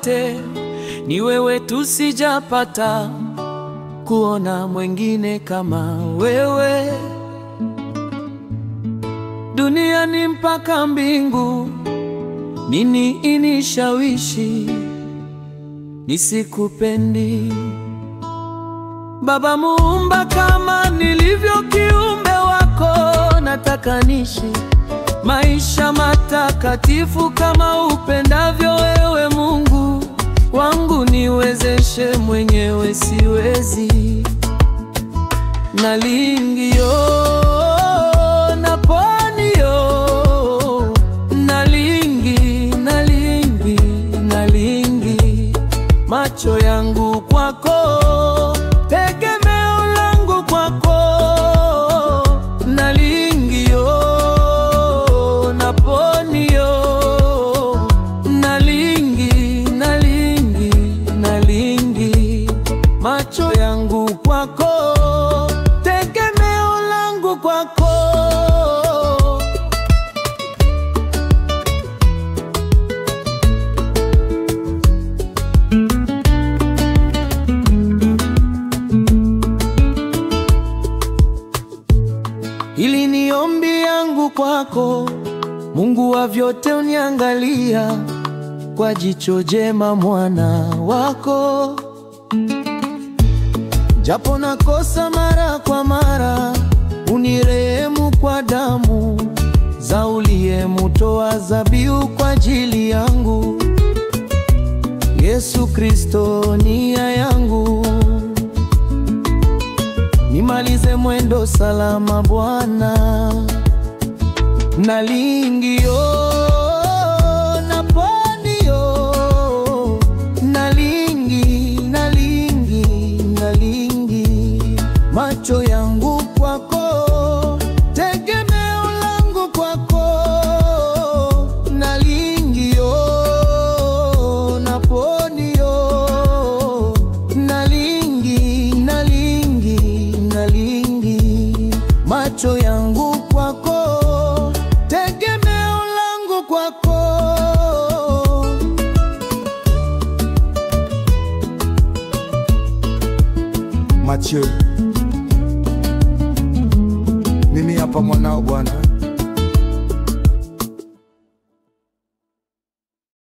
zote, ni wewe tu, sijapata kuona mwengine kama wewe. Duniani mpaka mbingu, nini inishawishi nisikupendi? Baba Muumba, kama nilivyo kiumbe wako, nataka nishi maisha matakatifu kama upendavyo wewe. Mungu wangu, niwezeshe, mwenyewe siwezi. Nalingio naponio, nalingi macho yangu kwako, tegemeo langu kwako. Nalingio naponio, nalingi macho yangu kwako, tegemeo langu kwako. Hili ni ombi yangu kwako, Mungu wa vyote, uniangalia kwa jicho jema, mwana wako. Japo nakosa mara kwa mara, unirehemu kwa damu za uliyemtoa dhabihu kwa ajili yangu. Yesu Kristo, nia yangu nimalize mwendo salama Bwana. Nalingio naponio, nalingi macho yangu kwako, tegemeo langu kwako. Nalingio naponio, nalingi macho yangu kwako, tegemeo langu kwako. Mathieu, mimi hapa mwanao Bwana.